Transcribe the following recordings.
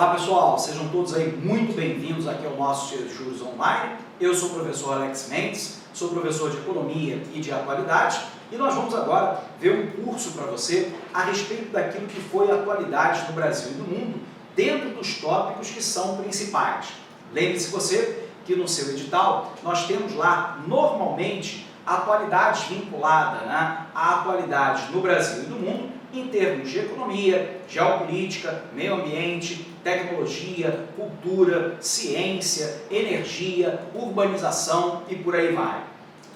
Olá pessoal, sejam todos aí muito bem-vindos aqui ao nosso Cheio de Juros Online. Eu sou o professor Alex Mendes, sou professor de Economia e de Atualidade e nós vamos agora ver um curso para você a respeito daquilo que foi a atualidade no Brasil e no mundo dentro dos tópicos que são principais. Lembre-se você que no seu edital nós temos lá normalmente a atualidade vinculada à atualidade no Brasil e no mundo em termos de economia, geopolítica, meio ambiente, tecnologia, cultura, ciência, energia, urbanização e por aí vai.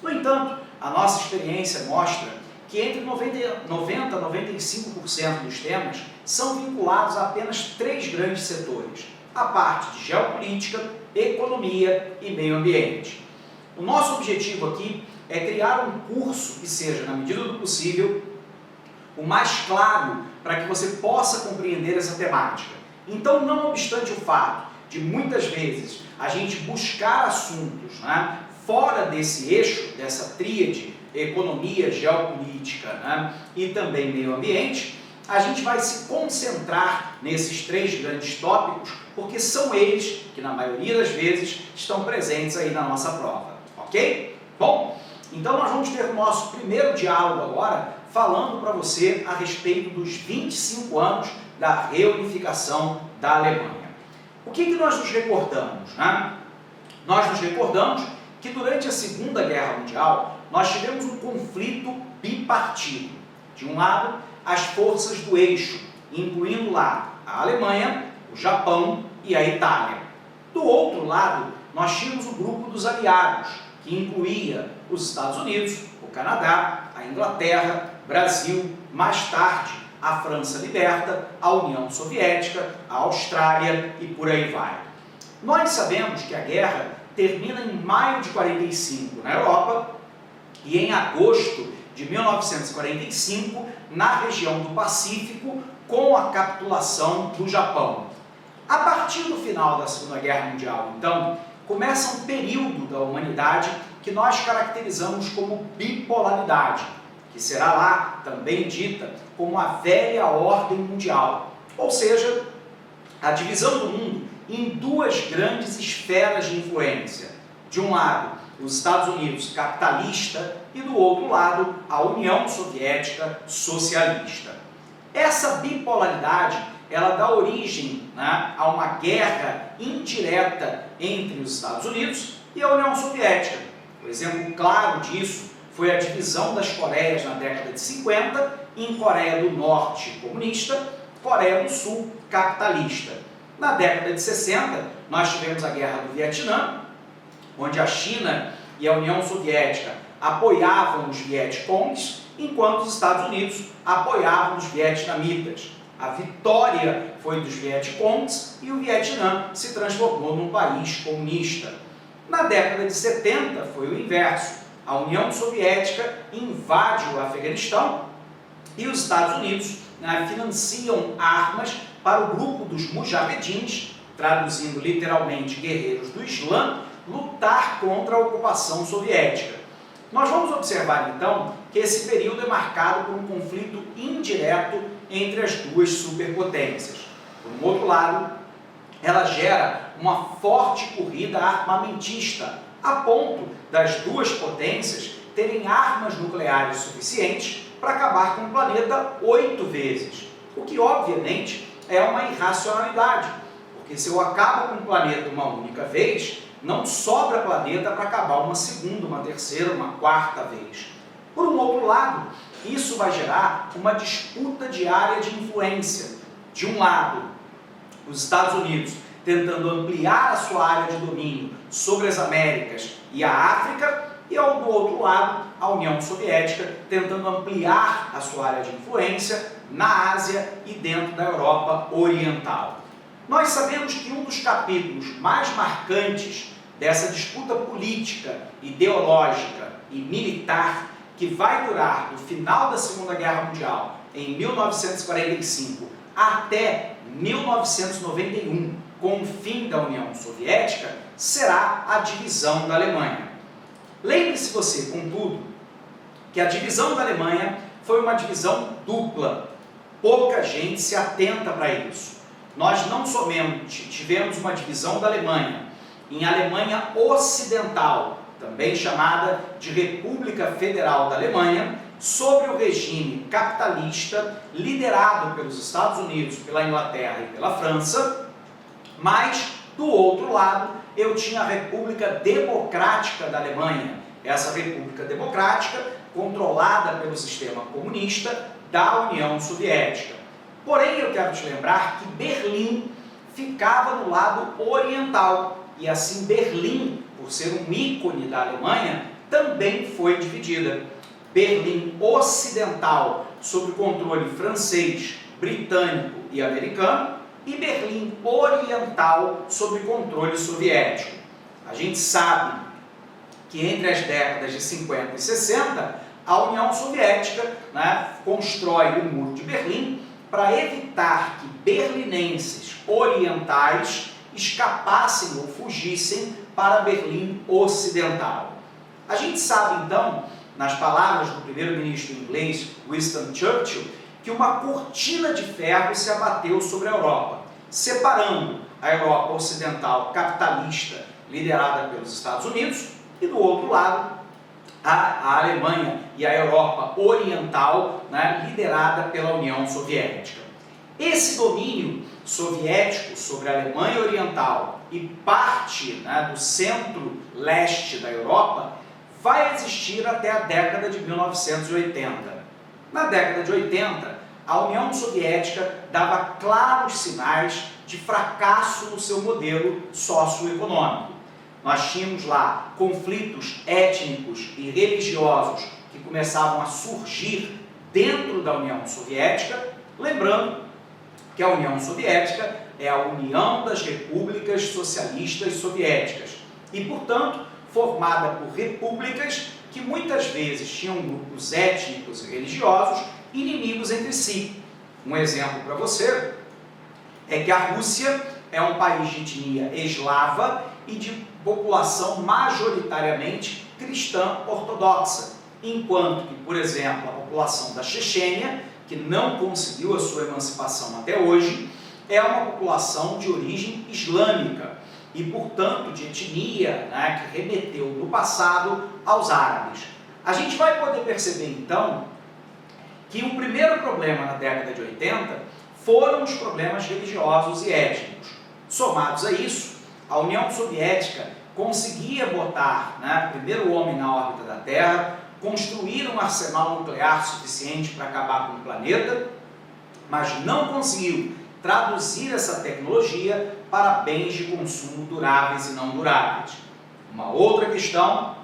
No entanto, a nossa experiência mostra que entre 90 e 95% dos temas são vinculados a apenas três grandes setores: a parte de geopolítica, economia e meio ambiente. O nosso objetivo aqui é criar um curso que seja, na medida do possível, o mais claro para que você possa compreender essa temática. Então, não obstante o fato de muitas vezes a gente buscar assuntos fora desse eixo, dessa tríade economia, geopolítica e também meio ambiente, a gente vai se concentrar nesses três grandes tópicos, porque são eles que, na maioria das vezes, estão presentes aí na nossa prova, ok? Bom, então nós vamos ter o nosso primeiro diálogo agora, falando para você a respeito dos 25 anos da reunificação da Alemanha. O que nós nos recordamos? Nós nos recordamos que durante a Segunda Guerra Mundial nós tivemos um conflito bipartido. De um lado, as forças do eixo, incluindo lá a Alemanha, o Japão e a Itália. Do outro lado, nós tínhamos o grupo dos aliados, que incluía os Estados Unidos, o Canadá, a Inglaterra, Brasil, mais tarde a França liberta, a União Soviética, a Austrália e por aí vai. Nós sabemos que a guerra termina em maio de 45 na Europa e em agosto de 1945 na região do Pacífico com a capitulação do Japão. A partir do final da Segunda Guerra Mundial, então, começa um período da humanidade que nós caracterizamos como bipolaridade, que será lá também dita como a velha ordem mundial, ou seja, a divisão do mundo em duas grandes esferas de influência. De um lado, os Estados Unidos capitalista e do outro lado, a União Soviética socialista. Essa bipolaridade, ela dá origem a uma guerra indireta entre os Estados Unidos e a União Soviética. O exemplo claro disso foi a divisão das Coreias na década de 50 em Coreia do Norte comunista, Coreia do Sul capitalista. Na década de 60, nós tivemos a Guerra do Vietnã, onde a China e a União Soviética apoiavam os Vietcongs, enquanto os Estados Unidos apoiavam os vietnamitas. A vitória foi dos Vietcongs e o Vietnã se transformou num país comunista. Na década de 70 foi o inverso. A União Soviética invade o Afeganistão e os Estados Unidos financiam armas para o grupo dos mujahedins, traduzindo literalmente guerreiros do Islã, lutar contra a ocupação soviética. Nós vamos observar então que esse período é marcado por um conflito indireto entre as duas superpotências. Por um outro lado, ela gera uma forte corrida armamentista, a ponto das duas potências terem armas nucleares suficientes para acabar com o planeta 8 vezes, o que obviamente é uma irracionalidade, porque se eu acabo com o planeta uma única vez, não sobra planeta para acabar uma segunda, uma terceira, uma quarta vez. Por um outro lado, isso vai gerar uma disputa de área de influência. De um lado, os Estados Unidos tentando ampliar a sua área de domínio sobre as Américas e a África, e do outro lado, a União Soviética tentando ampliar a sua área de influência na Ásia e dentro da Europa Oriental. Nós sabemos que um dos capítulos mais marcantes dessa disputa política, ideológica e militar que vai durar do final da Segunda Guerra Mundial, em 1945, até 1991, com o fim da União Soviética, será a divisão da Alemanha. Lembre-se você, contudo, que a divisão da Alemanha foi uma divisão dupla. Pouca gente se atenta para isso. nós não somente tivemos uma divisão da Alemanha em Alemanha Ocidental, também chamada de República Federal da Alemanha, sob o regime capitalista liderado pelos Estados Unidos, pela Inglaterra e pela França, mas, do outro lado, eu tinha a República Democrática da Alemanha, essa República Democrática controlada pelo sistema comunista da União Soviética. Porém, eu quero te lembrar que Berlim ficava no lado oriental, e assim Berlim, por ser um ícone da Alemanha, também foi dividida. Berlim Ocidental, sob controle francês, britânico e americano, e Berlim Oriental, sob controle soviético. A gente sabe que entre as décadas de 50 e 60, a União Soviética, constrói o Muro de Berlim para evitar que berlinenses orientais escapassem ou fugissem para Berlim Ocidental. A gente sabe então, nas palavras do primeiro-ministro inglês Winston Churchill, que uma cortina de ferro se abateu sobre a Europa, separando a Europa Ocidental capitalista, liderada pelos Estados Unidos, e do outro lado, a Alemanha e a Europa Oriental, liderada pela União Soviética. Esse domínio soviético sobre a Alemanha Oriental e parte do centro-leste da Europa vai existir até a década de 1980. Na década de 80, a União Soviética dava claros sinais de fracasso no seu modelo socioeconômico. Nós tínhamos lá conflitos étnicos e religiosos que começavam a surgir dentro da União Soviética, lembrando que a União Soviética é a União das Repúblicas Socialistas Soviéticas e, portanto, formada por repúblicas que muitas vezes tinham grupos étnicos e religiosos inimigos entre si. Um exemplo para você é que a Rússia é um país de etnia eslava e de população majoritariamente cristã ortodoxa, enquanto que, por exemplo, a população da Chechênia, que não conseguiu a sua emancipação até hoje, é uma população de origem islâmica e, portanto, de etnia que remeteu no passado aos árabes. A gente vai poder perceber, então, que o primeiro problema na década de 80 foram os problemas religiosos e étnicos. Somados a isso, a União Soviética conseguia botar primeiro o homem na órbita da Terra, construir um arsenal nuclear suficiente para acabar com o planeta, mas não conseguiu traduzir essa tecnologia para bens de consumo duráveis e não duráveis. Uma outra questão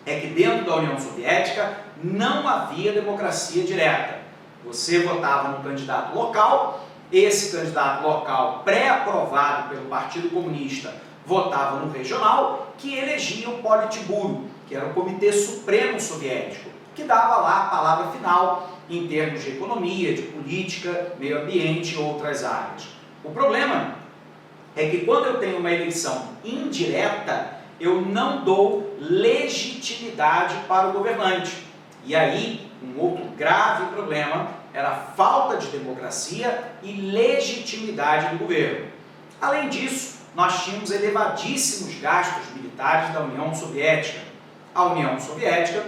é que dentro da União Soviética não havia democracia direta. Você votava no candidato local, esse candidato local pré-aprovado pelo Partido Comunista votava no regional, que elegia o Politburo, que era o Comitê Supremo Soviético, que dava lá a palavra final em termos de economia, de política, meio ambiente e outras áreas. O problema é que quando eu tenho uma eleição indireta, eu não dou legitimidade para o governante. E aí, um outro grave problema era a falta de democracia e legitimidade do governo. Além disso, nós tínhamos elevadíssimos gastos militares da União Soviética. A União Soviética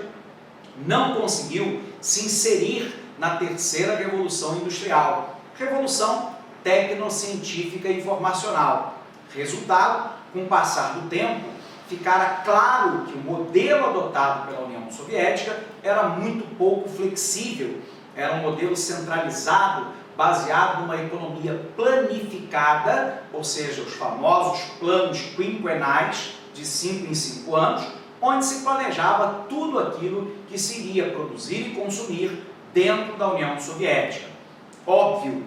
não conseguiu se inserir na terceira revolução industrial, revolução tecnocientífica e informacional. Resultado, com o passar do tempo, ficara claro que o modelo adotado pela União Soviética era muito pouco flexível, era um modelo centralizado, baseado numa economia planificada, ou seja, os famosos planos quinquenais de 5 em 5 anos, onde se planejava tudo aquilo que se iria produzir e consumir dentro da União Soviética. Óbvio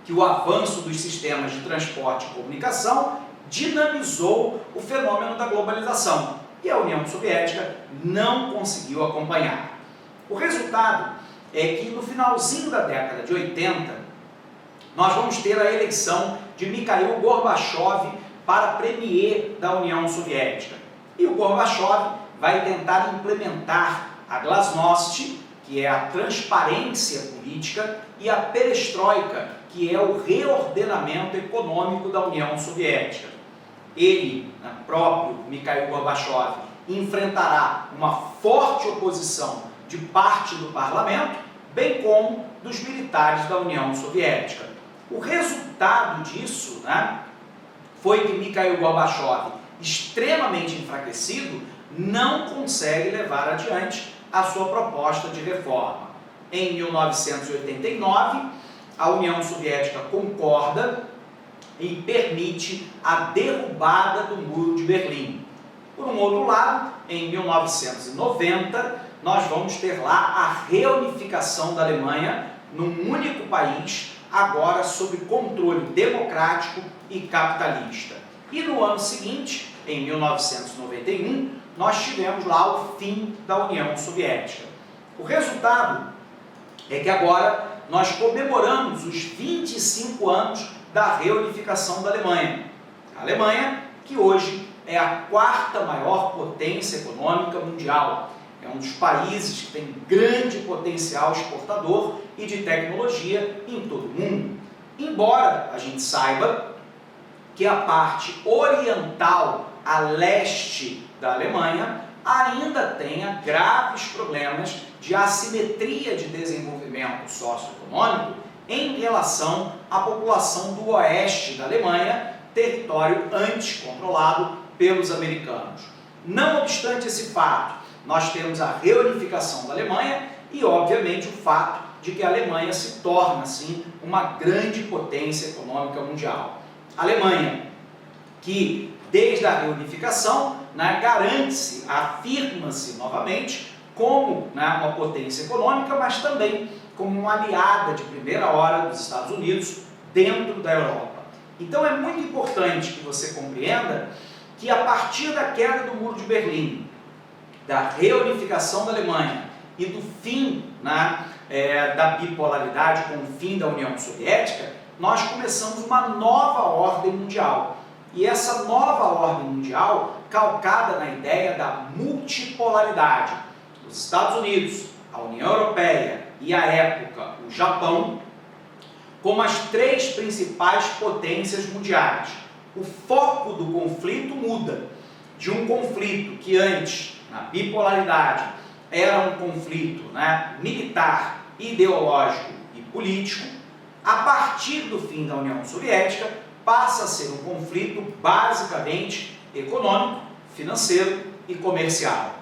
que o avanço dos sistemas de transporte e comunicação dinamizou o fenômeno da globalização e a União Soviética não conseguiu acompanhar. O resultado é que no finalzinho da década de 80, nós vamos ter a eleição de Mikhail Gorbachev para premier da União Soviética. E o Gorbachev vai tentar implementar a glasnost, que é a transparência política, e a perestroika, que é o reordenamento econômico da União Soviética. Ele, próprio Mikhail Gorbachev, enfrentará uma forte oposição de parte do parlamento, bem como dos militares da União Soviética. O resultado disso, foi que Mikhail Gorbachev, extremamente enfraquecido, não consegue levar adiante a sua proposta de reforma. Em 1989, a União Soviética concorda e permite a derrubada do Muro de Berlim. Por um outro lado, em 1990, nós vamos ter lá a reunificação da Alemanha num único país, agora sob controle democrático e capitalista. E no ano seguinte, em 1991, nós tivemos lá o fim da União Soviética. O resultado é que agora nós comemoramos os 25 anos da reunificação da Alemanha. A Alemanha, que hoje é a quarta maior potência econômica mundial. É um dos países que tem grande potencial exportador e de tecnologia em todo o mundo. Embora a gente saiba que a parte oriental, a leste da Alemanha, ainda tenha graves problemas de assimetria de desenvolvimento socioeconômico em relação à população do oeste da Alemanha, território antes controlado pelos americanos. Não obstante esse fato, nós temos a reunificação da Alemanha e, obviamente, o fato de que a Alemanha se torna, assim, uma grande potência econômica mundial. A Alemanha, que desde a reunificação, garante-se, afirma-se novamente como uma potência econômica, mas também como uma aliada de primeira hora dos Estados Unidos dentro da Europa. Então é muito importante que você compreenda que a partir da queda do Muro de Berlim, da reunificação da Alemanha e do fim da bipolaridade com o fim da União Soviética, nós começamos uma nova ordem mundial. E essa nova ordem mundial, calcada na ideia da multipolaridade. Os Estados Unidos, a União Europeia e, à época, o Japão, como as três principais potências mundiais. O foco do conflito muda de um conflito que antes, na bipolaridade, era um conflito militar, ideológico e político. A partir do fim da União Soviética, passa a ser um conflito basicamente econômico, financeiro e comercial.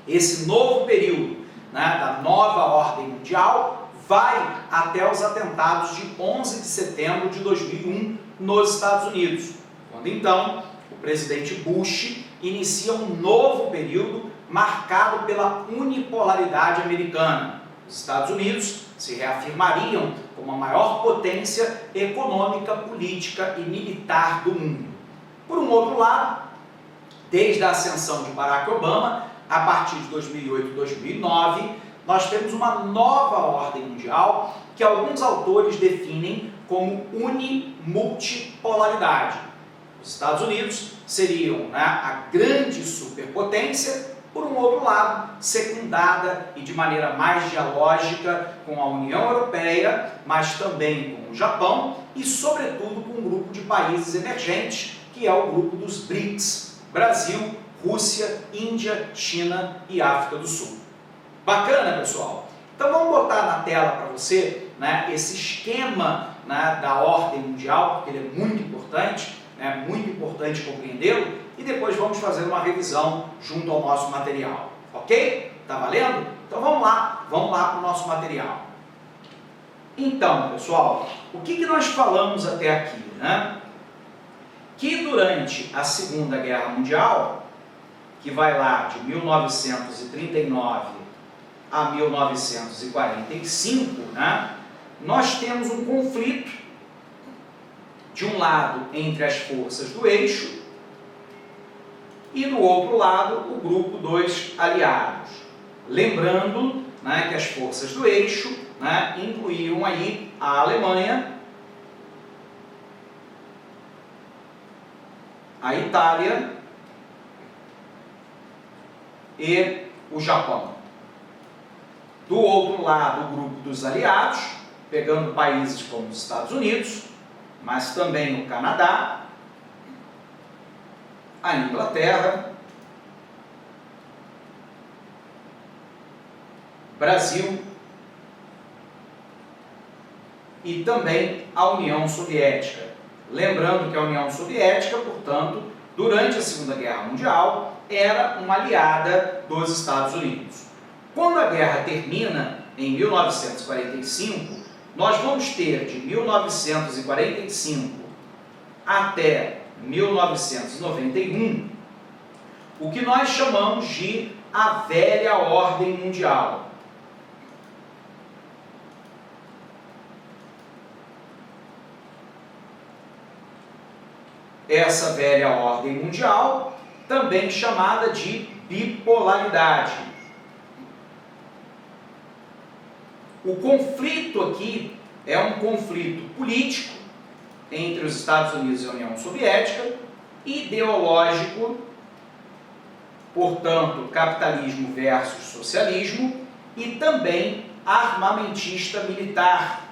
Esse novo período da nova ordem mundial vai até os atentados de 11 de setembro de 2001 nos Estados Unidos, quando então o presidente Bush inicia um novo período marcado pela unipolaridade americana. Os Estados Unidos se reafirmariam como a maior potência econômica, política e militar do mundo. Por um outro lado, desde a ascensão de Barack Obama, a partir de 2008 e 2009, nós temos uma nova ordem mundial que alguns autores definem como unimultipolaridade. Os Estados Unidos seriam a grande superpotência, por um outro lado, secundada e de maneira mais dialógica com a União Europeia, mas também com o Japão e, sobretudo, com um grupo de países emergentes, que é o grupo dos BRICS, Brasil, Rússia, Índia, China e África do Sul. Bacana, pessoal? Então vamos botar na tela para você esse esquema da ordem mundial, porque ele é muito importante compreendê-lo, e depois vamos fazer uma revisão junto ao nosso material. Ok? Tá valendo? Então vamos lá para o nosso material. Então, pessoal, o que nós falamos até aqui? Que durante a Segunda Guerra Mundial, que vai lá de 1939 a 1945, nós temos um conflito, de um lado, entre as forças do eixo, e do outro lado, o grupo dos aliados. Lembrando que as forças do eixo incluíam aí a Alemanha, a Itália e o Japão. Do outro lado, o grupo dos aliados, pegando países como os Estados Unidos, mas também o Canadá, a Inglaterra, Brasil e também a União Soviética. Lembrando que a União Soviética, portanto, durante a Segunda Guerra Mundial, era uma aliada dos Estados Unidos. Quando a guerra termina, em 1945, nós vamos ter de 1945 até 1991 o que nós chamamos de a velha ordem mundial. Essa velha ordem mundial, também chamada de bipolaridade. O conflito aqui é um conflito político entre os Estados Unidos e a União Soviética, ideológico, portanto, capitalismo versus socialismo, e também armamentista militar,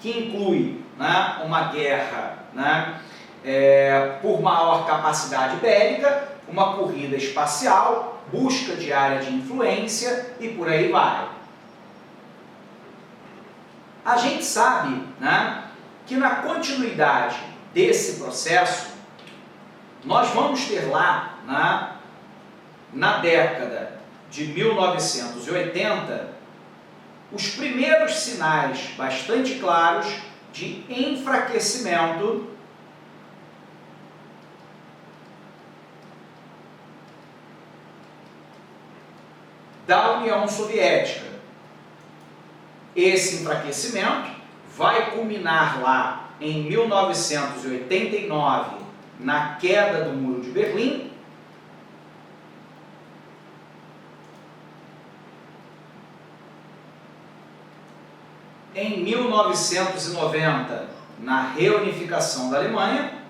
que inclui, né, uma guerra, né, por maior capacidade bélica, uma corrida espacial, busca de área de influência e por aí vai. A gente sabe, né, que na continuidade desse processo, nós vamos ter lá, né, na década de 1980, os primeiros sinais bastante claros de enfraquecimento da União Soviética. Esse enfraquecimento vai culminar lá em 1989, na queda do Muro de Berlim, em 1990, na reunificação da Alemanha,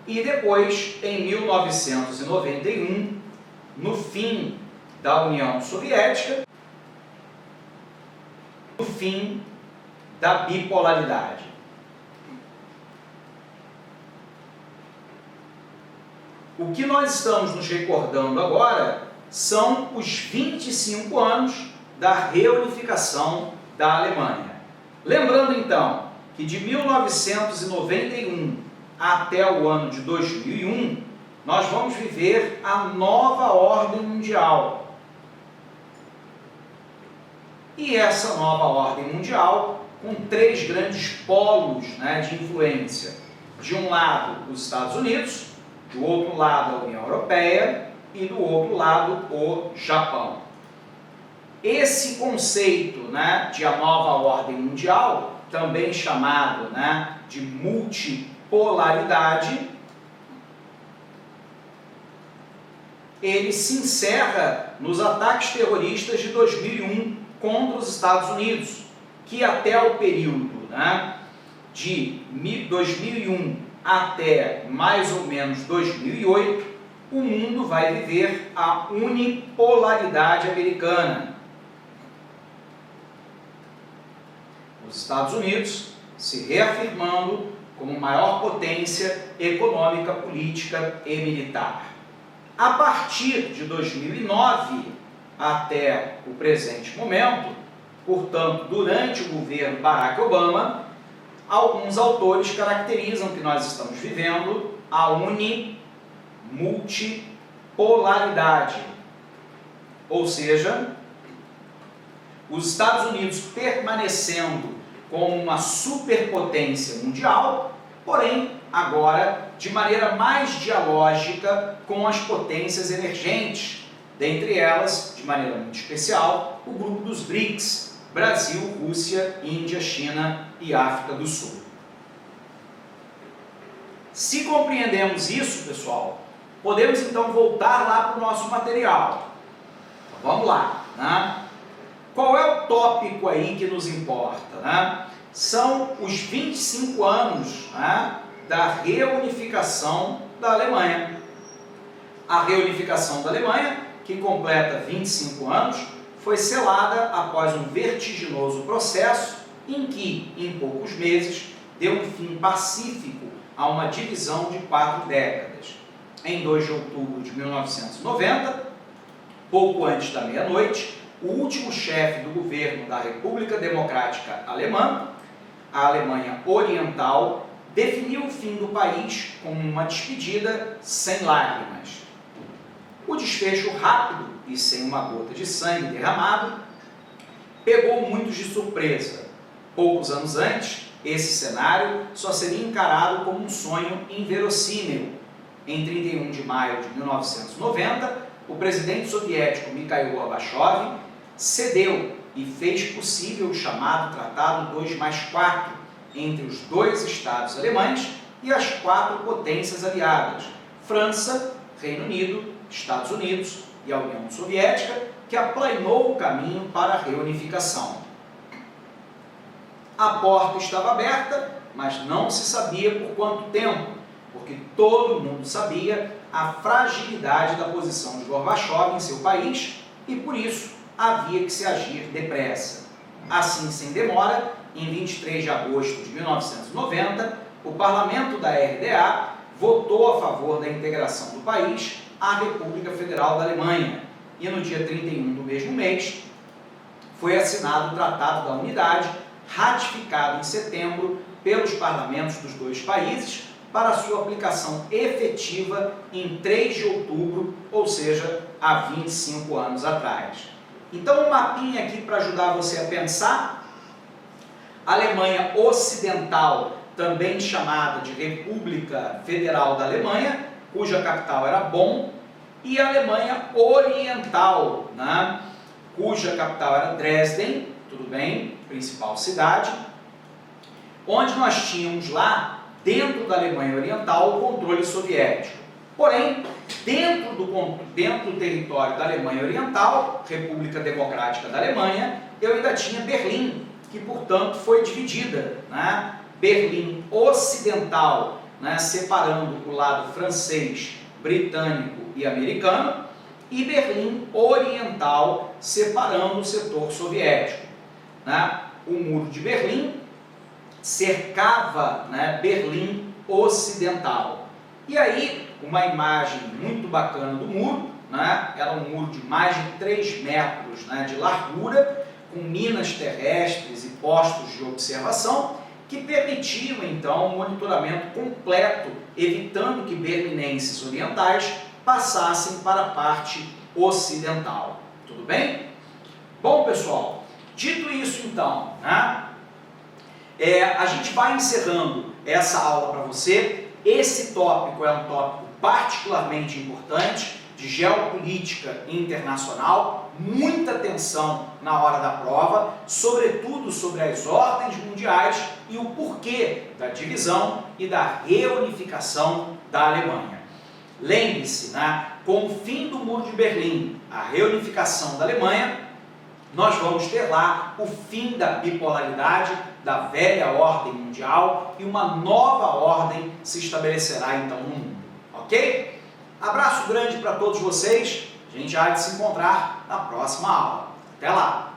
e depois, em 1991, no fim da União Soviética, no fim da bipolaridade. O que nós estamos nos recordando agora são os 25 anos da reunificação da Alemanha. Lembrando então que de 1991 até o ano de 2001, nós vamos viver a nova ordem mundial. E essa nova ordem mundial com três grandes polos, né, de influência. De um lado, os Estados Unidos, do outro lado, a União Europeia e do outro lado, o Japão. Esse conceito, né, de a nova ordem mundial, também chamado, né, de multipolaridade, ele se encerra nos ataques terroristas de 2001 contra os Estados Unidos, que até o período, né, de 2001 até mais ou menos 2008, o mundo vai viver a unipolaridade americana. Os Estados Unidos se reafirmando como maior potência econômica, política e militar. A partir de 2009 até o presente momento, portanto, durante o governo Barack Obama, alguns autores caracterizam que nós estamos vivendo a multipolaridade. Ou seja, os Estados Unidos permanecendo como uma superpotência mundial, porém, agora de maneira mais dialógica com as potências emergentes, dentre elas, de maneira muito especial, o grupo dos BRICS, Brasil, Rússia, Índia, China e África do Sul. Se compreendemos isso, pessoal, podemos então voltar lá para o nosso material. Então, vamos lá, né? Qual é o tópico aí que nos importa, né? São os 25 anos, né, da reunificação da Alemanha. A reunificação da Alemanha, que completa 25 anos, foi selada após um vertiginoso processo em que, em poucos meses, deu um fim pacífico a uma divisão de 4 décadas. Em 2 de outubro de 1990, pouco antes da meia-noite, o último chefe do governo da República Democrática Alemã, a Alemanha Oriental, definiu o fim do país como uma despedida sem lágrimas. O desfecho rápido e sem uma gota de sangue derramado pegou muitos de surpresa. Poucos anos antes, esse cenário só seria encarado como um sonho inverossímil. Em 31 de maio de 1990, o presidente soviético Mikhail Gorbachev cedeu e fez possível o chamado Tratado 2+4 entre os 2 estados alemães e as 4 potências aliadas, França, Reino Unido, Estados Unidos e a União Soviética, que aplanou o caminho para a reunificação. A porta estava aberta, mas não se sabia por quanto tempo, porque todo mundo sabia a fragilidade da posição de Gorbachev em seu país e, por isso, havia que se agir depressa. Assim, sem demora, em 23 de agosto de 1990, o parlamento da RDA votou a favor da integração do país à República Federal da Alemanha e no dia 31 do mesmo mês foi assinado o Tratado da Unidade, ratificado em setembro pelos parlamentos dos 2 países para sua aplicação efetiva em 3 de outubro, ou seja, há 25 anos atrás. Então, um mapinha aqui para ajudar você a pensar. A Alemanha Ocidental, também chamada de República Federal da Alemanha, cuja capital era Bonn, e a Alemanha Oriental, né, cuja capital era Dresden, tudo bem, principal cidade, onde nós tínhamos lá, dentro da Alemanha Oriental, o controle soviético. Porém, dentro do território da Alemanha Oriental, República Democrática da Alemanha, eu ainda tinha Berlim, que, portanto, foi dividida, né? Berlim Ocidental, né, separando o lado francês, britânico e americano, e Berlim Oriental, separando o setor soviético. Né? O Muro de Berlim cercava, né, Berlim Ocidental. E aí, uma imagem muito bacana do muro, né? Era um muro de mais de 3 metros, né, de largura, com minas terrestres e postos de observação, que permitiam, então, um monitoramento completo, evitando que berlinenses orientais passassem para a parte ocidental. Tudo bem? Bom, pessoal, dito isso, então, né, a gente vai encerrando essa aula para você. Esse tópico é um tópico particularmente importante, de geopolítica internacional, muita atenção na hora da prova, sobretudo sobre as ordens mundiais e o porquê da divisão e da reunificação da Alemanha. Lembre-se, né, com o fim do Muro de Berlim, a reunificação da Alemanha, nós vamos ter lá o fim da bipolaridade, da velha ordem mundial, e uma nova ordem se estabelecerá então no mundo, ok? Abraço grande para todos vocês, a gente há de se encontrar na próxima aula. Até lá!